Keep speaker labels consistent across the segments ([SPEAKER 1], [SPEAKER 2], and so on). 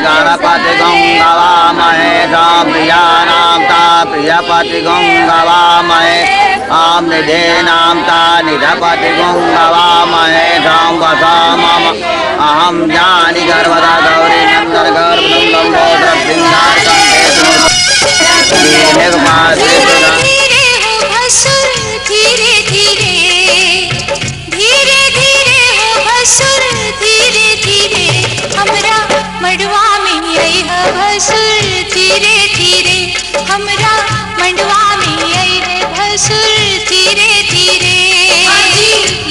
[SPEAKER 1] गणपति गंगवामहे प्रियानां ता प्रियपति गंगवामहे निधे नाम ता निधपति गंगवामहे मम अहम जानी गर्भदा गौरी नंदन गर्भोदर
[SPEAKER 2] धीरे धीरे धीरे धीरे हो भसुर धीरे धीरे हमरा मड़वा में आई है भसुर धीरे धीरे हमरा मड़वा में आई है भसुर धीरे धीरे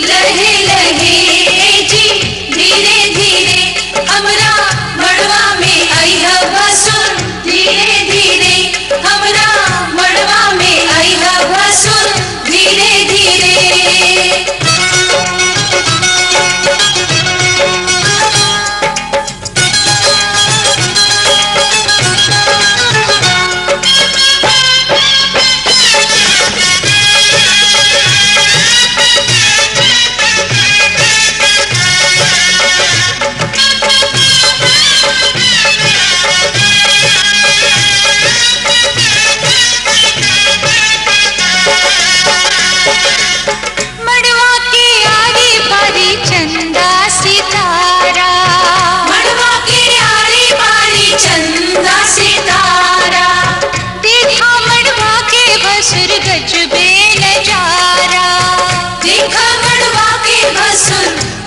[SPEAKER 2] लहे लहे जी धीरे धीरे हमरा मड़वा में आई है भसुर धीरे धीरे हमरा मड़वा में आई है भसुर धीरे धीरे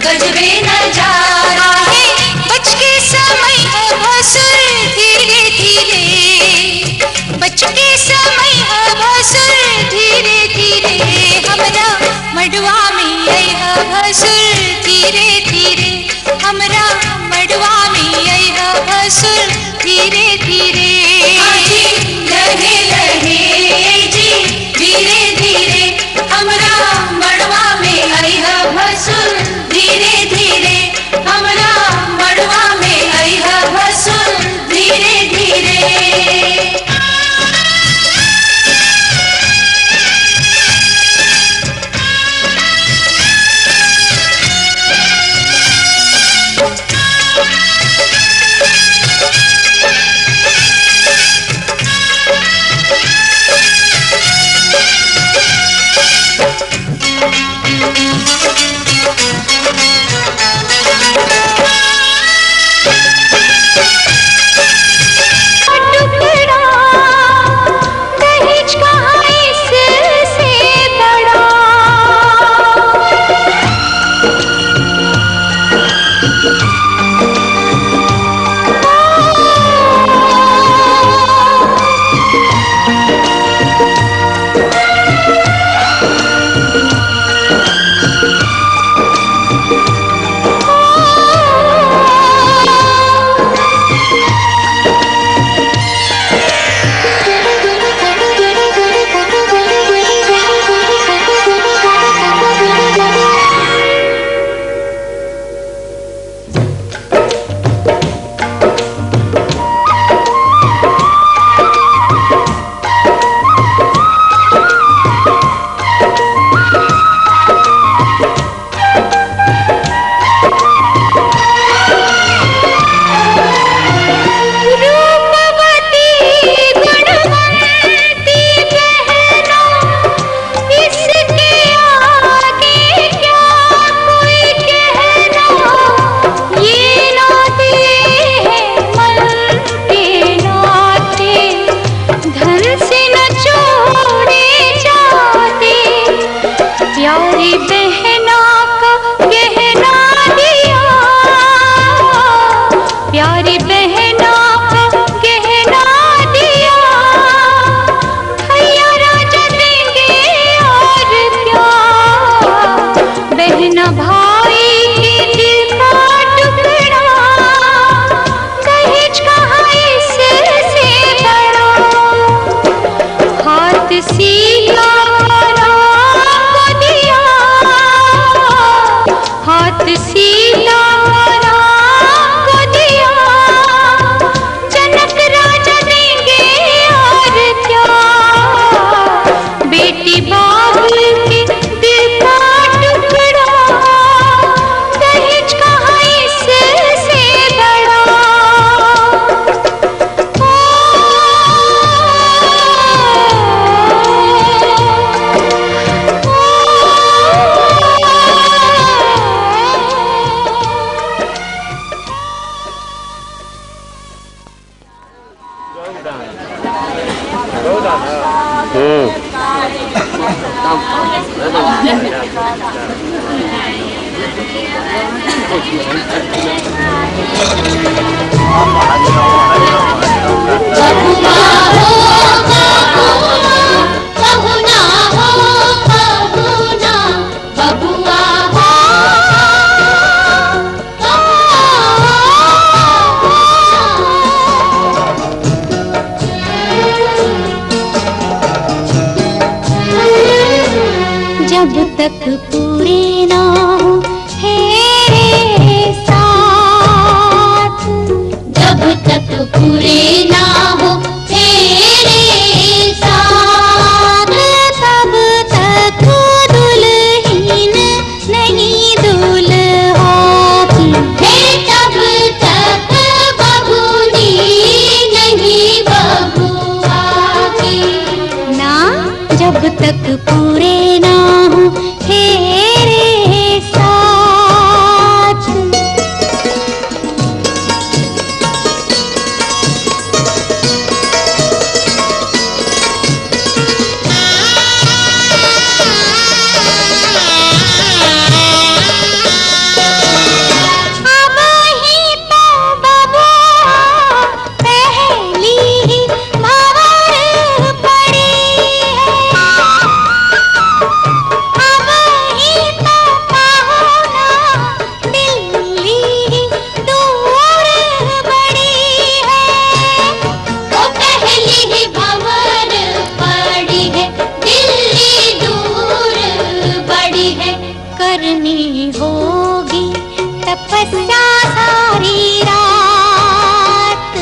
[SPEAKER 2] गजबे नजारा है बच के समय है भसुर धीरे धीरे बच के समय है भसुर धीरे धीरे हमरा मड़वा में आई है भसुर धीरे धीरे हमरा मड़वा में आई है भसुर धीरे धीरे लहे लहे जी धीरे धीरे हमरा मड़वा में आई है भसुर धीरे धीरे हमरा मड़वा में आई है भसुर धीरे धीरे बबुआ हो कहू ना हो कहू ना बबुआ हो जब तक पूरे ना हो तेरे साथ, जब तक पूरे ना हो तेरे साथ, तब तक दुल्हन नहीं दुल्हा की, तब तक बबूनी नहीं बबुआ की ना, जब तक पूरे ना हो तेरे साथ। अब ही तो बबुआ पहली ही भंवर पड़ी है, अब ही तो पाहुना दिल्ली दूर बड़ी है, वो पहली ही भंवर पड़ी है, दिल्ली दूर बड़ी है। करनी होगी तपस्या सारी रात,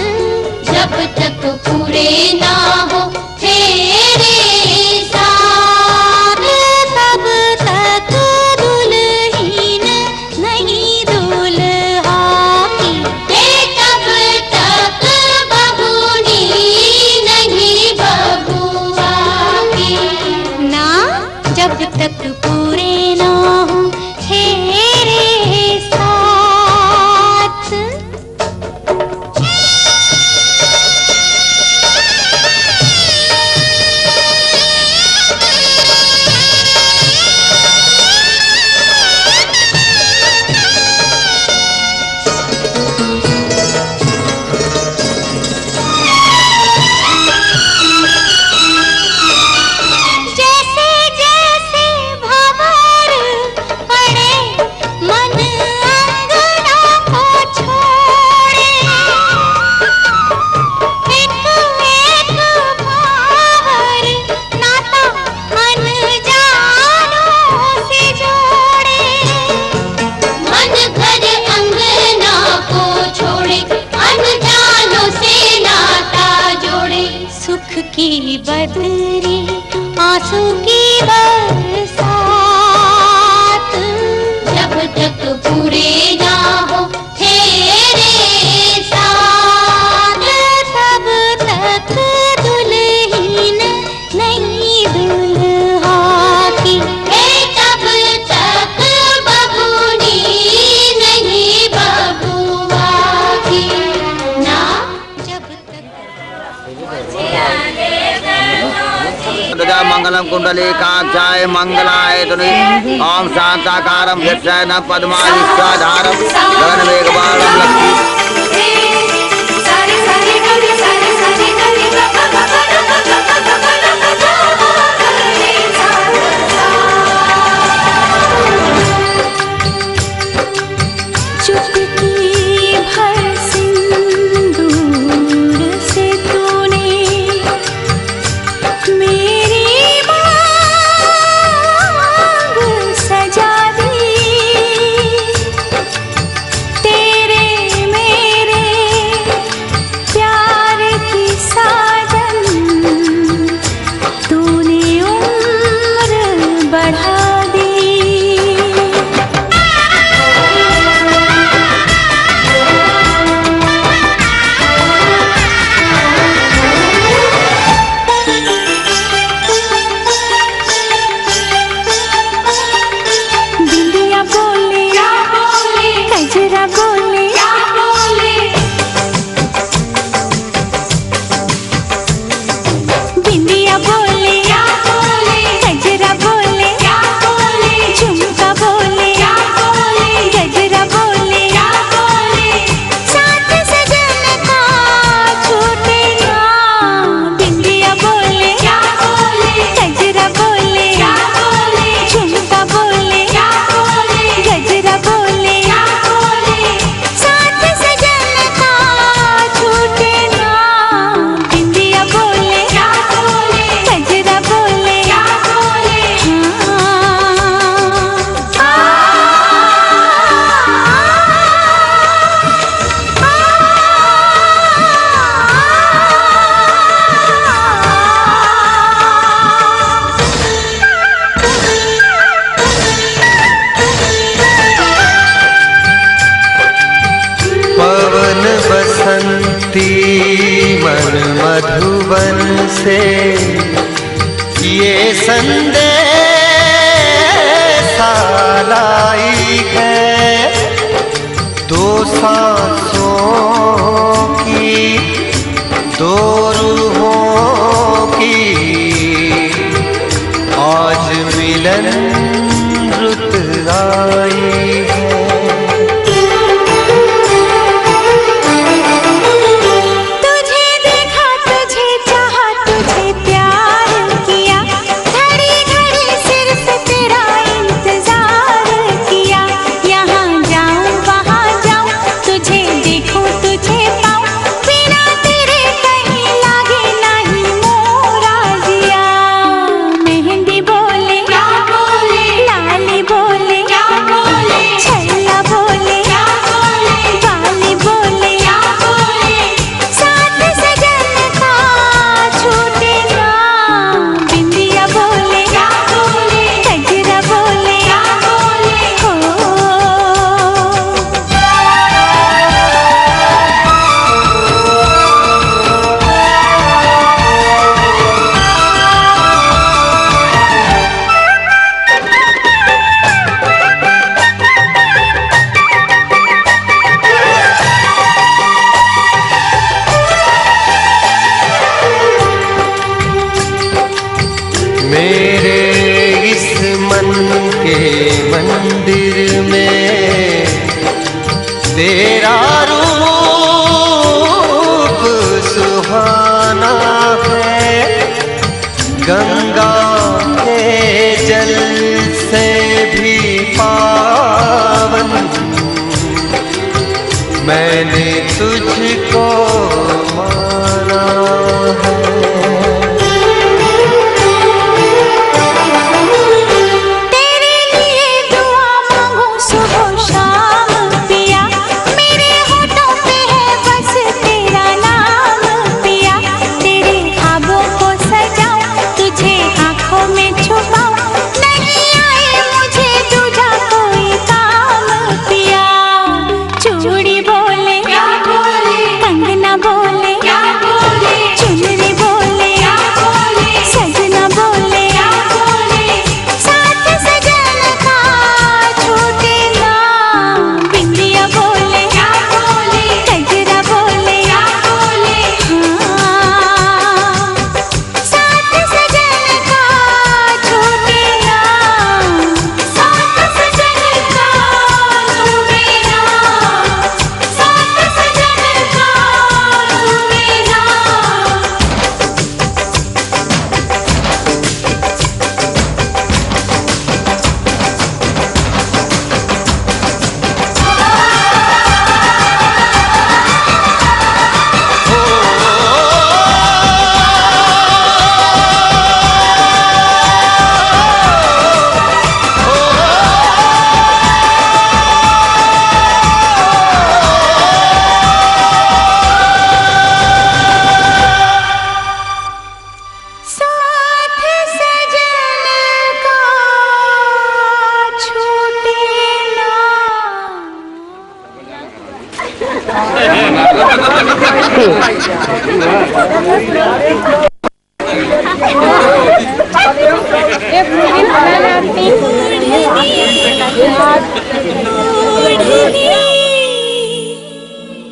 [SPEAKER 2] जब तक पूरे ना हो तेरे साथ, तब तक दुल्हन नहीं दुल्हा की, तब तक बबूनी नहीं बबुआ की ना, जब तक पूरे ना हो तेरे साथ। जैसे जैसे भंवर पड़े मन अंगना को छोड़े, एक एक भंवर नाता अनजानों से जोड़े, मन घर अंगना को छोड़े अनजानों से नाता जोड़े। सुख की बदरी आंसू की बरसात, जब तक पूरे ना हो तेरे साथ, तब तक दुल्हन नहीं दुल्हा की, तब तक बबूनी नहीं बबुआ की ना, जब तक
[SPEAKER 1] मंगलम कुंडली काक्षाय मंगलाय तुनि ओम शांताकारं यक्षायनं पद्माधिष्ठाधारं गगनमेघवालं लक्ष्मी।
[SPEAKER 2] चुटकी भर सिंदूर से तूने मेरी मांग सजा दी, तेरे में
[SPEAKER 3] ये संदेशा लाई है दो सांसों की, दो रूहों की, आज मिलन रुत आई है। मेरे इस मन के मंदिर में तेरा रूप सुहाना है, गंगा के जल से भी पावन मैंने तुझको माना है।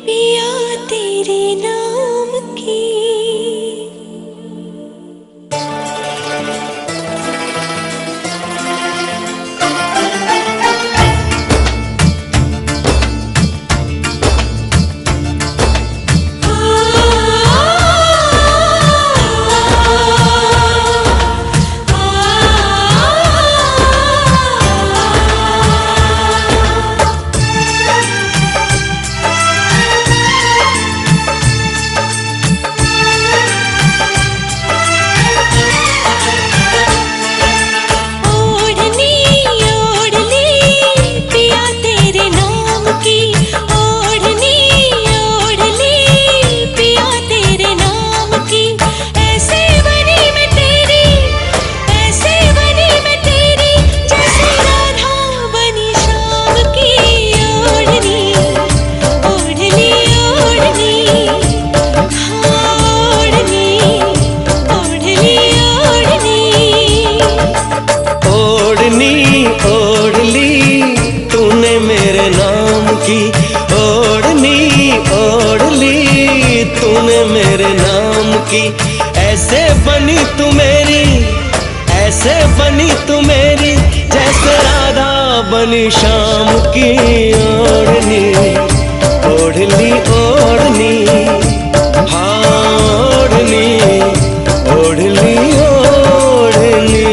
[SPEAKER 2] पिया तेरे नाम की
[SPEAKER 3] ओढ़नी ओढ़ ली तूने मेरे नाम की, ओढ़नी ओढ़ ली तूने मेरे नाम की। ऐसे बनी तू मेरी, ऐसे बनी तू मेरी, जैसे राधा बनी शाम की। ओढ़नी ओढ़ ली ओढ़नी, हाँ ओढ़नी ओढ़ ली ओढ़नी।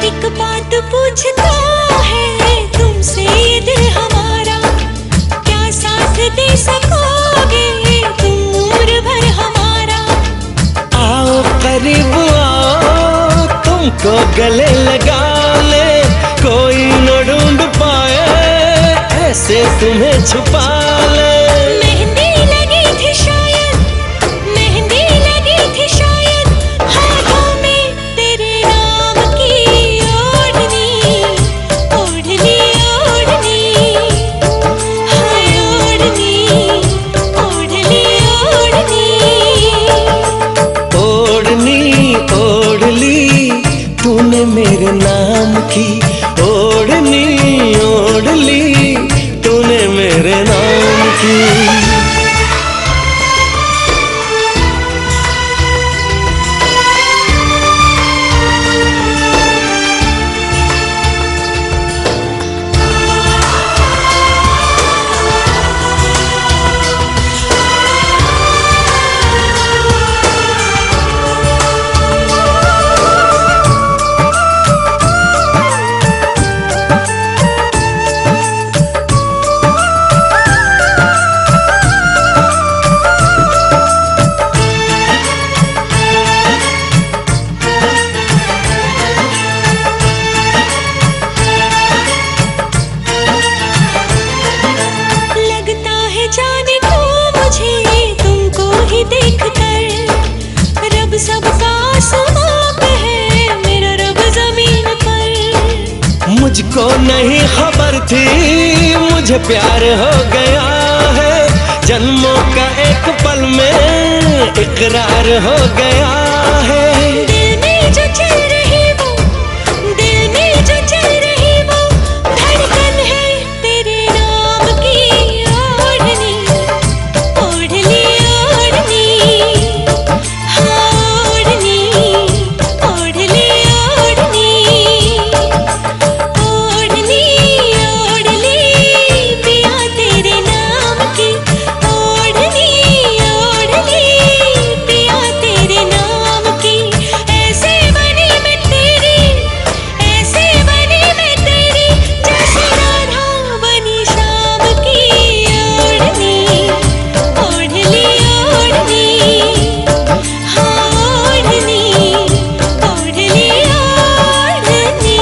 [SPEAKER 2] एक बात पूछता है तुमसे ये दिल हमारा, क्या साथ दे सकोगे तुम उम्र भर हमारा?
[SPEAKER 3] आओ करीब आओ तुमको गले लगा ले, कोई न ढूंढ पाए ऐसे तुम्हें छुपा ले।
[SPEAKER 2] मेहंदी लगी थी शायद, मेहंदी लगी थी शायद, हाथों में तेरे नाम की ओढ़नी, ओढ़नी ओढ़नी, हाय ओढ़नी, ओढ़नी ओढ़नी।
[SPEAKER 3] ओढ़नी ओढ़ ली तूने मेरे नाम की, ओढ़नी ओढ़ ली तूने मेरे नाम की।
[SPEAKER 2] लगता है जाने को मुझे तुमको ही देखकर, रब सबका आसमां पे है मेरा रब जमीन पर।
[SPEAKER 3] मुझको नहीं खबर थी मुझे प्यार हो गया है, जन्मों का एक पल में इकरार हो गया है।
[SPEAKER 2] दिल में जो चल रही वो, दिल में जो चल रही वो, धड़कन है तेरे नाम की। ओढ़नी ओढ़ ली ओढ़नी, हाँ ओढ़नी ओढ़ ली ओढ़नी, ओढ़नी ओढ़ ली पिया तेरे नाम की, ओढ़नी ओढ़ ली पिया तेरे नाम की। ऐसे बनी मैं तेरी, ऐसे बनी मैं तेरी, जैसे राधा बनी शाम की। ओढ़नी ओढ़ ली ओढ़नी, हाँ ओढ़नी ओढ़ ली ओढ़नी।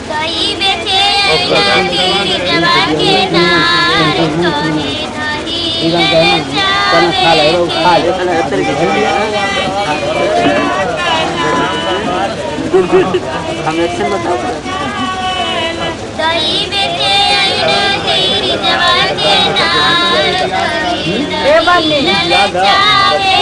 [SPEAKER 4] दही बेचे आई जवान के नार, सोने दही बेचावे दही बेचे आई जवान के नार, दही बेचावे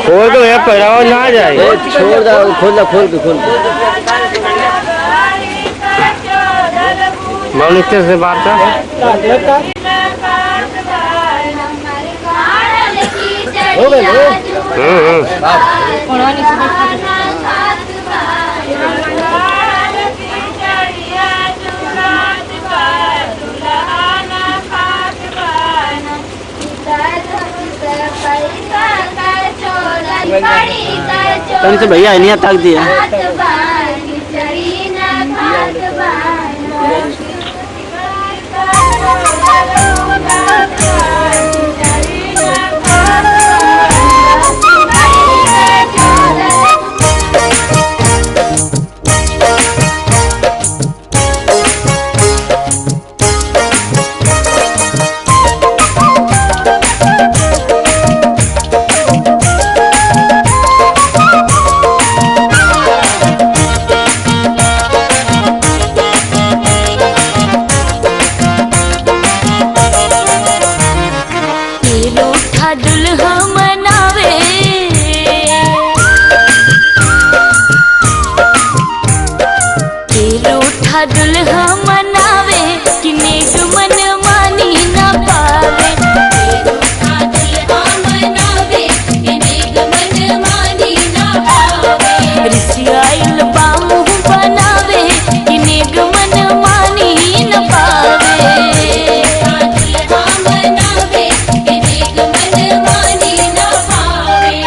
[SPEAKER 5] खोल दो यार, पहरावा ना आ जाए।
[SPEAKER 1] छोड़ दो, खोल दो, खोल के
[SPEAKER 5] मनुष्य से बात कर।
[SPEAKER 1] हो गए हो तुम से भैया नहीं तक दिया
[SPEAKER 4] दुल्हा मनावे के रूठा दुल्हा मनावे कि नेक मन मानी न पावे के रूठा दुल्हा मनावे कि नेक मन मानी न पावे रिसियाइल बामू बनावे कि नेक मन मानी न पावे दुल्हा मनावे कि नेक मन मानी न पावे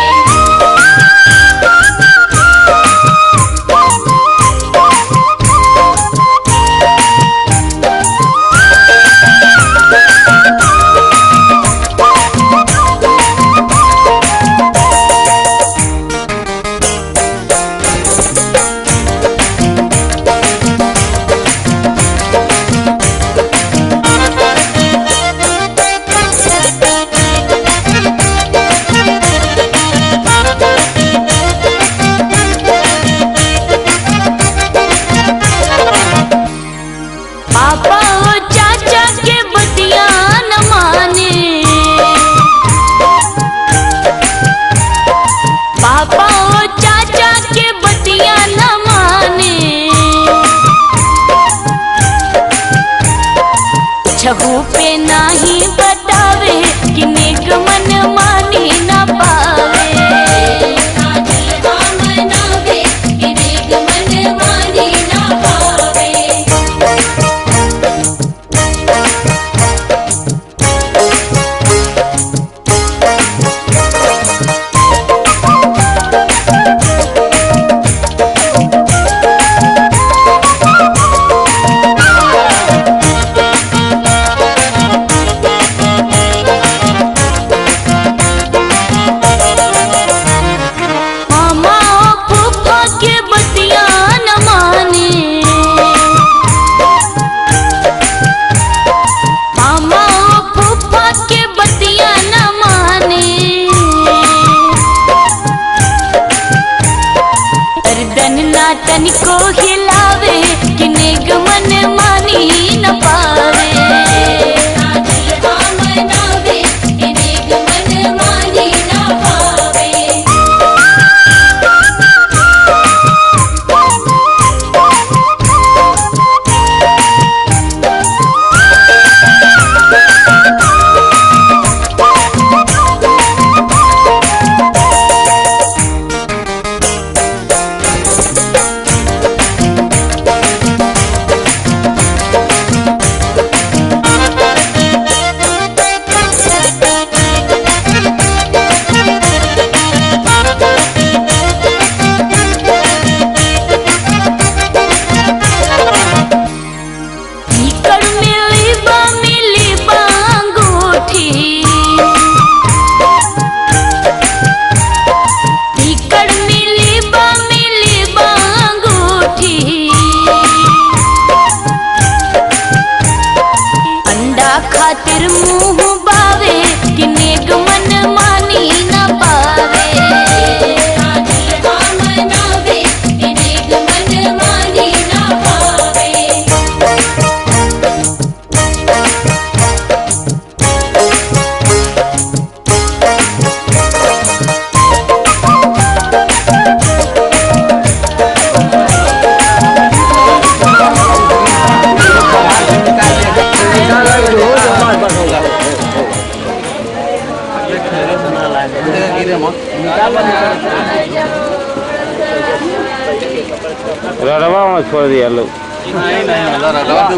[SPEAKER 5] रड़वा में छोड़ दिया लोग।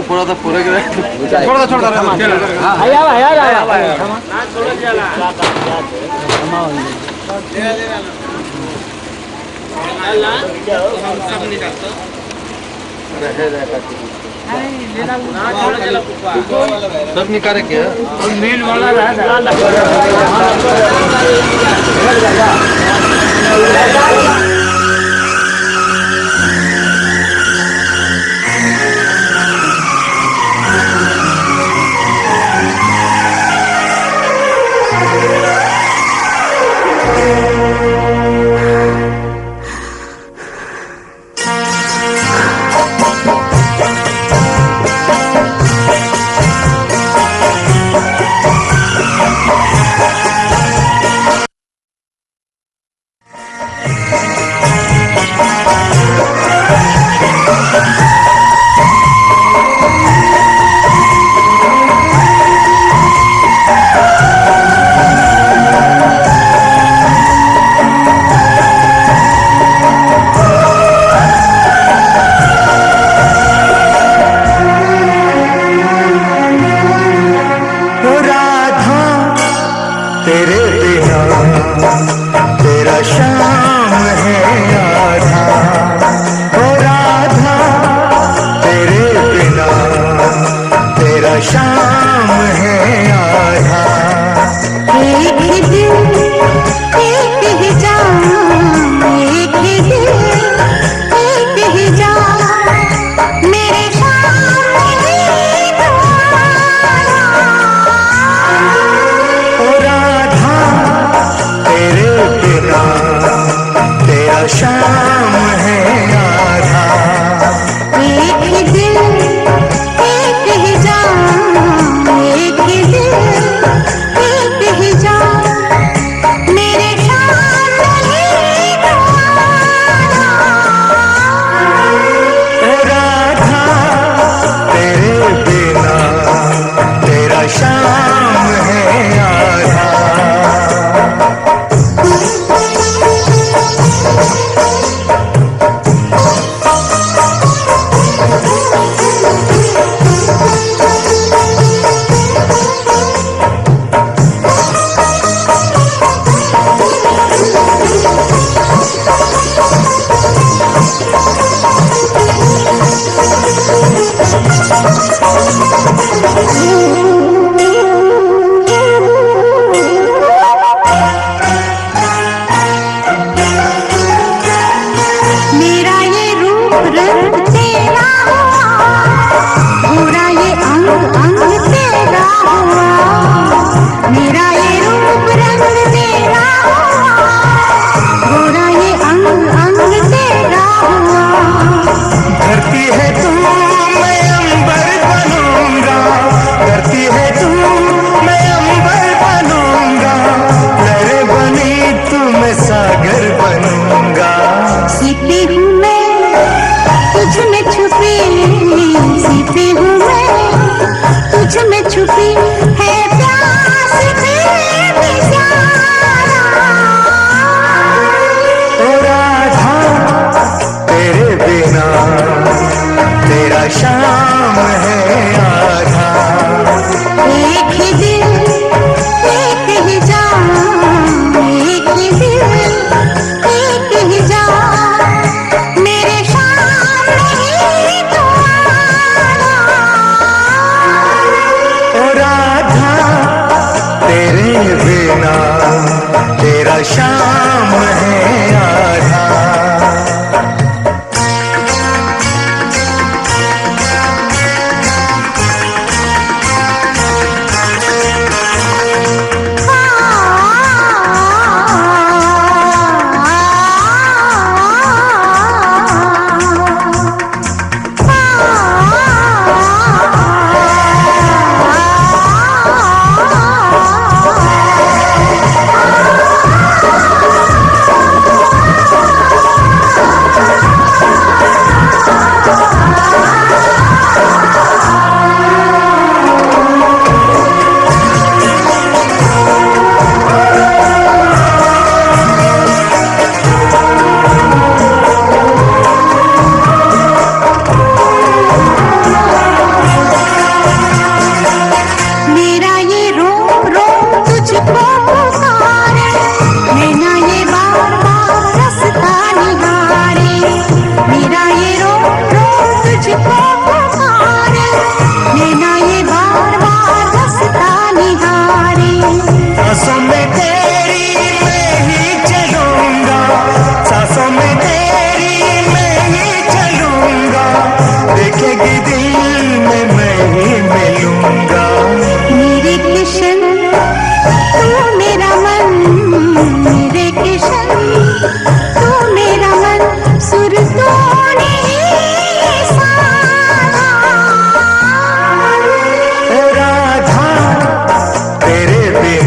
[SPEAKER 6] पूरा तो पूरे छोड़ सब निकाले क्या मेन वाला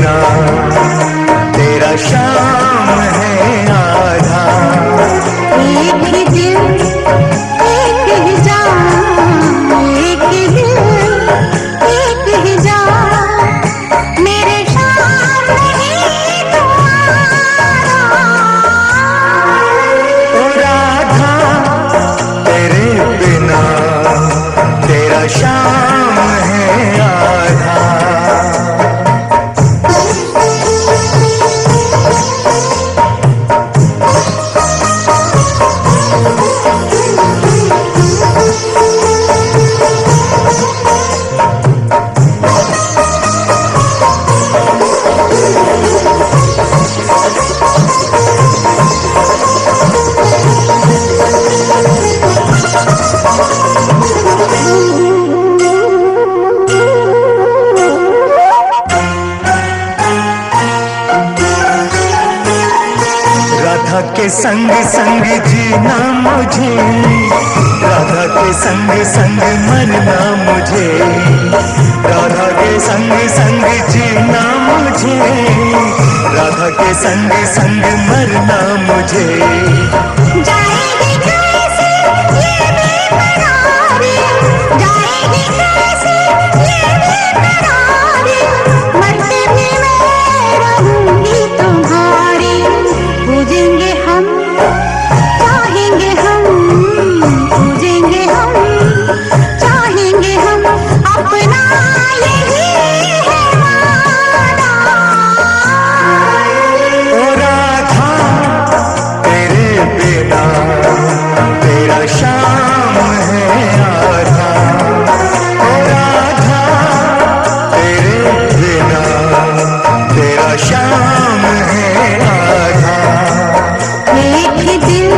[SPEAKER 7] बिना तेरा शाम है आधा।
[SPEAKER 2] एक ही दिल एक ही जान, एक ही दिल एक ही जान, मेरे शाम नहीं तुम्हारा।
[SPEAKER 7] ओ राधा तेरे बिना तेरा शाम है आधा। राधा के संग संग जीना मुझे, राधा के संग संग मरना मुझे, राधा के संग संग जीना मुझे, राधा के संग संग मरना मुझे।
[SPEAKER 2] जाएगी कैसे ये बेकरारी, जाएगी कैसे ये बेकरारी, मरते भी मैं रहूंगी तुम्हारी। पूजेंगे हम चाहेंगे हम, पूजेंगे हम चाहेंगे हम, अपना यही है वादा।
[SPEAKER 7] ओ राधा तेरे बिना तेरा शाम है आधा। ओ राधा तेरे बिना तेरा शाम है आधा।
[SPEAKER 2] एक ही दिल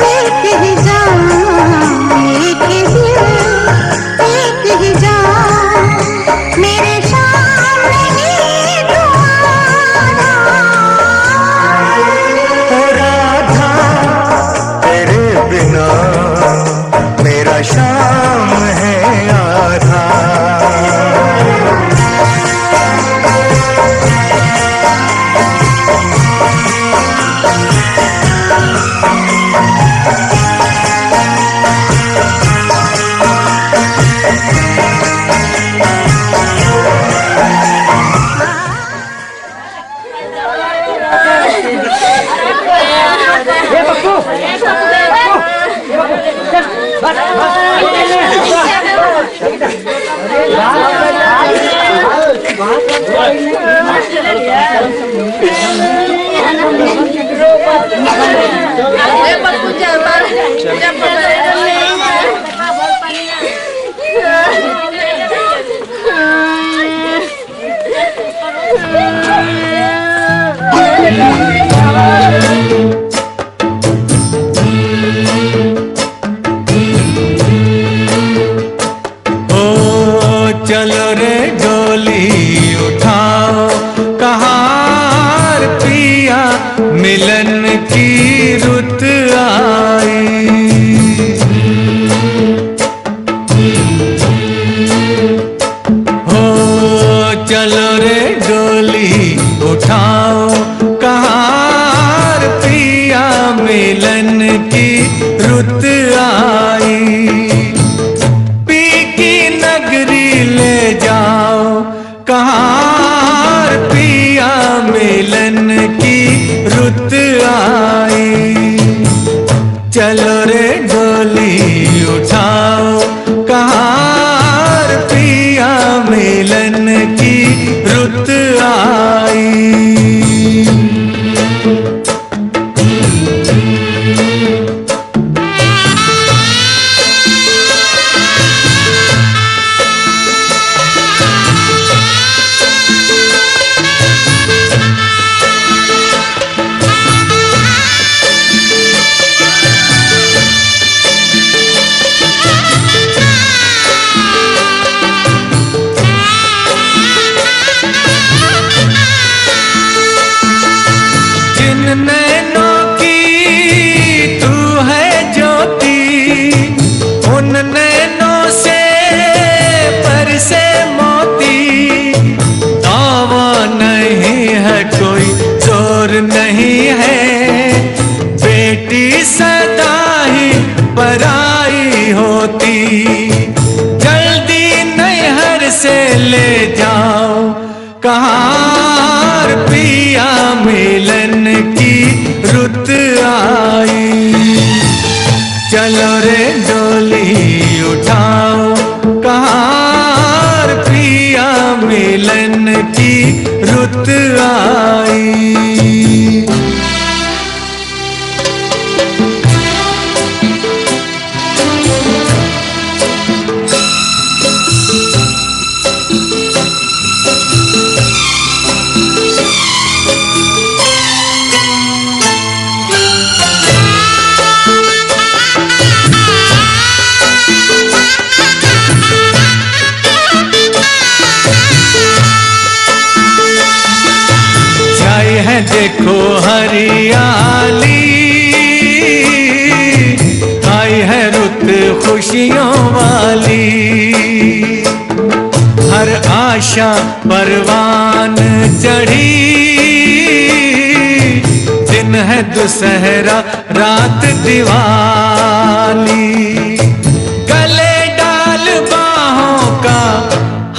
[SPEAKER 2] एक ही जान, एक ही दिल एक ही जान, मेरे शाम नहीं तुम्हारा।
[SPEAKER 7] ओ राधा तेरे बिना मेरा शाम है आधा।
[SPEAKER 3] चलो रे डोली उठाओ कहार पिया, मिलन की रुत आई। हो चलो रे डोली उठाओ कहार पिया, मिलन की रुत आई। ले जाओ कहार पिया, मिलन की रुत आई। चलो रे डोली उठाओ कहार पिया, मिलन की रुत आई। कहार पिया मिलन की रुत आई। चलो रे डोली उठाओ कहार पिया मिलन की रुत आई। है देखो हरियाली, आई है रुत खुशियों वाली। हर आशा परवान चढ़ी, दिन है दुसहरा रात दिवाली। गले डाल बाहों का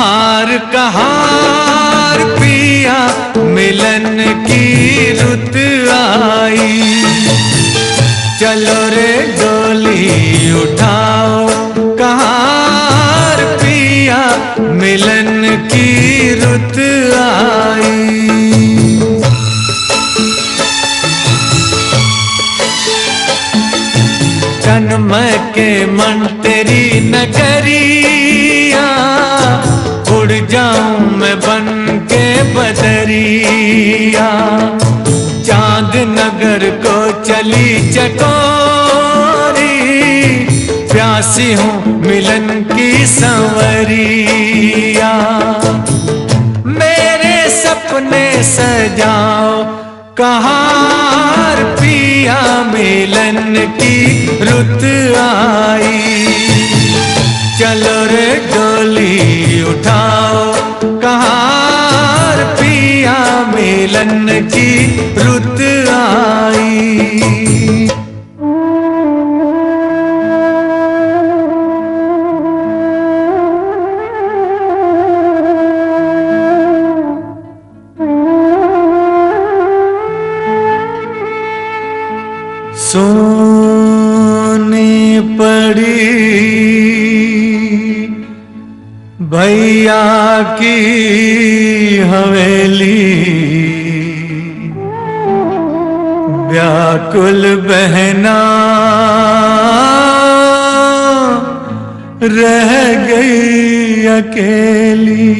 [SPEAKER 3] हार कहार पिया मिलन की रुत आई। चलो रे डोली उठाओ कहार पिया मिलन की रुत आई। तन्मय के मन तेरी नगरिया, उड़ जाऊं मैं बन के बदरिया। चांद नगर को चली चकोरी, प्यासी हूँ मिलन की संवरिया। मेरे सपने सजाओ कहार पिया मिलन की रुत आई। चलो रे डोली उठाओ कहार पिया मिलन की रुत आई। सोनी पड़ी भैया की हवेली, व्याकुल बहना रह गई अकेली।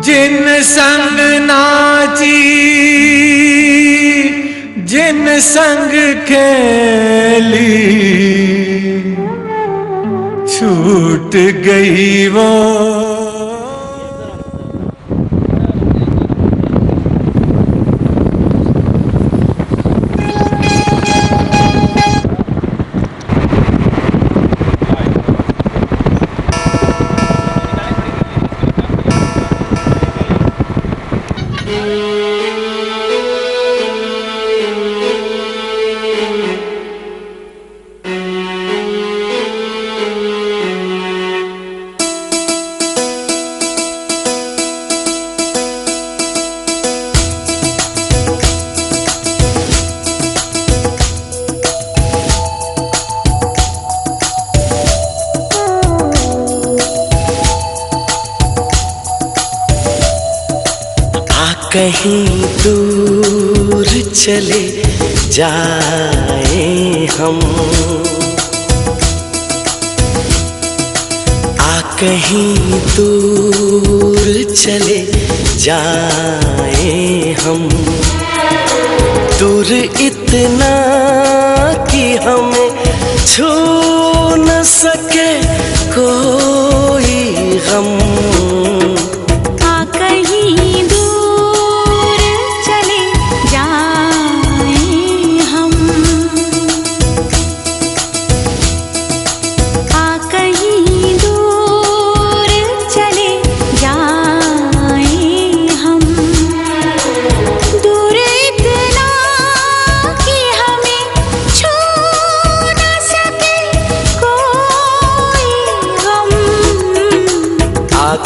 [SPEAKER 3] जिन संग नाची जिन संग खेली, छूट गई वो। कहीं दूर चले जाए हम, कहीं दूर चले जाए हम। दूर इतना कि हमें छू न सके कोई गम।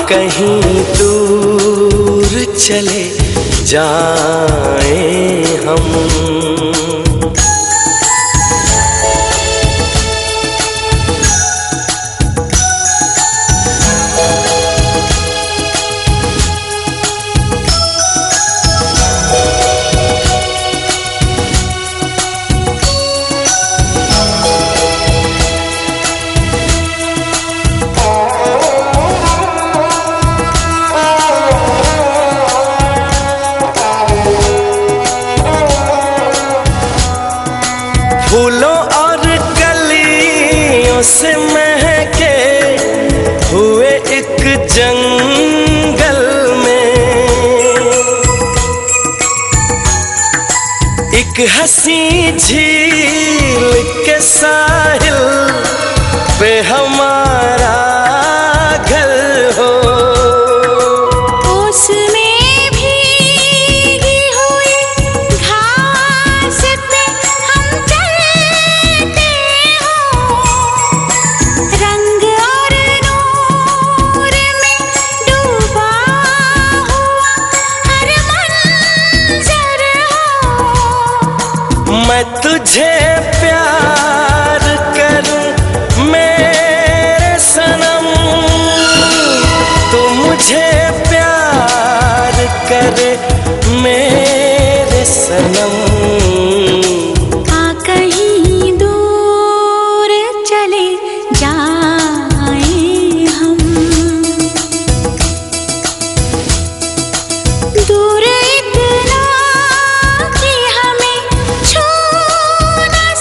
[SPEAKER 3] कहीं दूर चले जाए हम। फूलों और कलियों से महके हुए एक जंगल में एक हंसी झील के साहिल पे हमारा घर हो। मैं तुझे प्यार करूं मेरे सनम, तू मुझे प्यार करे मेरे सनम।
[SPEAKER 2] आ कहीं दूर चले जाए हम, दूर इतना कि हमें छू न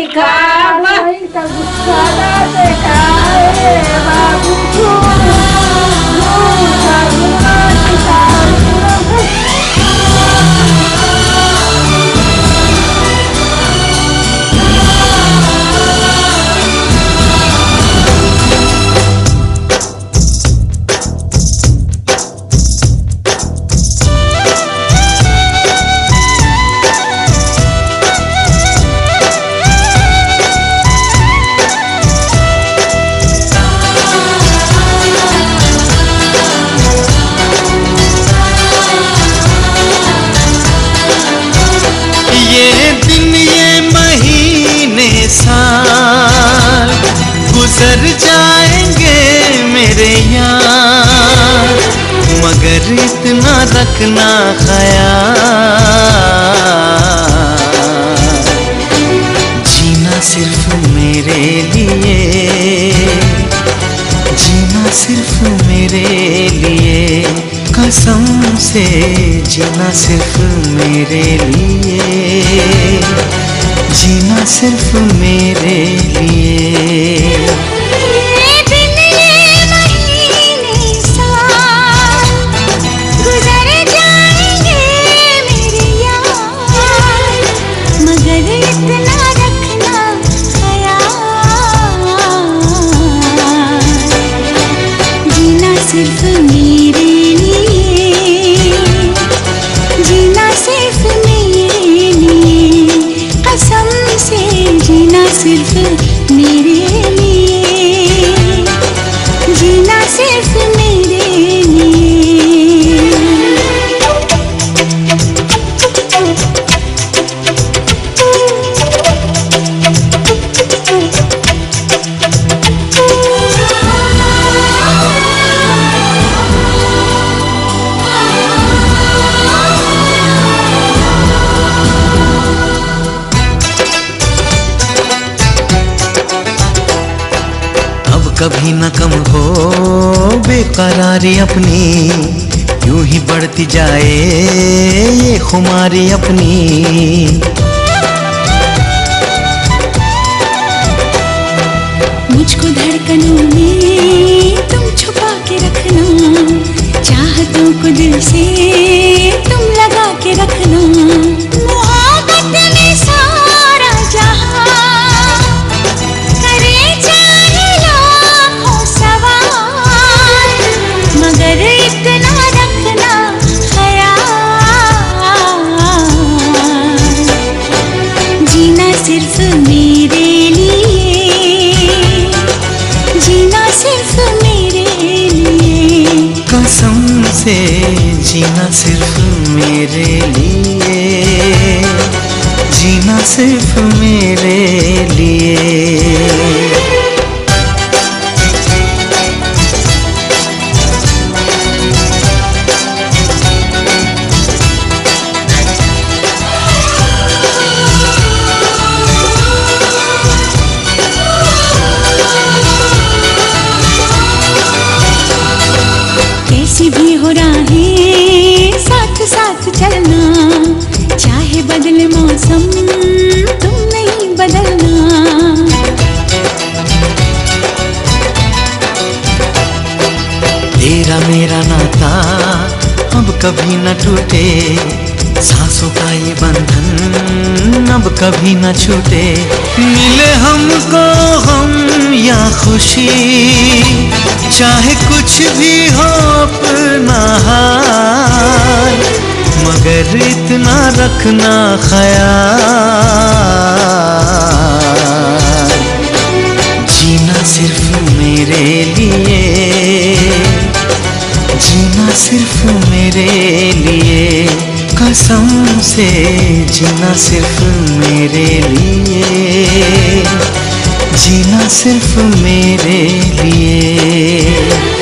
[SPEAKER 4] देखा वही तो गुस्सा देखा बाबू
[SPEAKER 3] साल गुजर जाएंगे मेरे यार, मगर इतना रखना ख्याल, जीना सिर्फ मेरे लिए, जीना सिर्फ मेरे लिए, कसम से जीना सिर्फ मेरे लिए, जीना सिर्फ मेरे लिए।
[SPEAKER 2] सिर्फ मेरे लिए, जीना सिर्फ मेरे लिए, कसम से जीना सिर्फ मेरे लिए, जीना सिर्फ मेरे लिए।
[SPEAKER 3] कभी न कम हो बेकरारी अपनी, यूं ही बढ़ती जाए ये खुमारी अपनी।
[SPEAKER 2] मुझको धड़कनों में तुम छुपा के रखना, चाहतों को दिल से तुम लगा के रखना, मोहब्बत में सारा जहां मगर इतना रखना ख्याल, जीना सिर्फ मेरे लिए, जीना सिर्फ मेरे लिए,
[SPEAKER 3] कसम से जीना सिर्फ मेरे लिए, जीना सिर्फ मेरे लिए।
[SPEAKER 2] भी हो राहें साथ साथ चलना, चाहे बदले मौसम तुम नहीं बदलना।
[SPEAKER 3] तेरा मेरा नाता अब कभी न टूटे, सांसों का ये बंधन अब कभी न छूटे। मिले हमको हम या खुशी, चाहे कुछ भी हो अपना हाल, मगर इतना रखना ख्याल, जीना सिर्फ मेरे लिए, जीना सिर्फ मेरे लिए, कसम से जीना सिर्फ मेरे लिए, जीना सिर्फ मेरे लिए।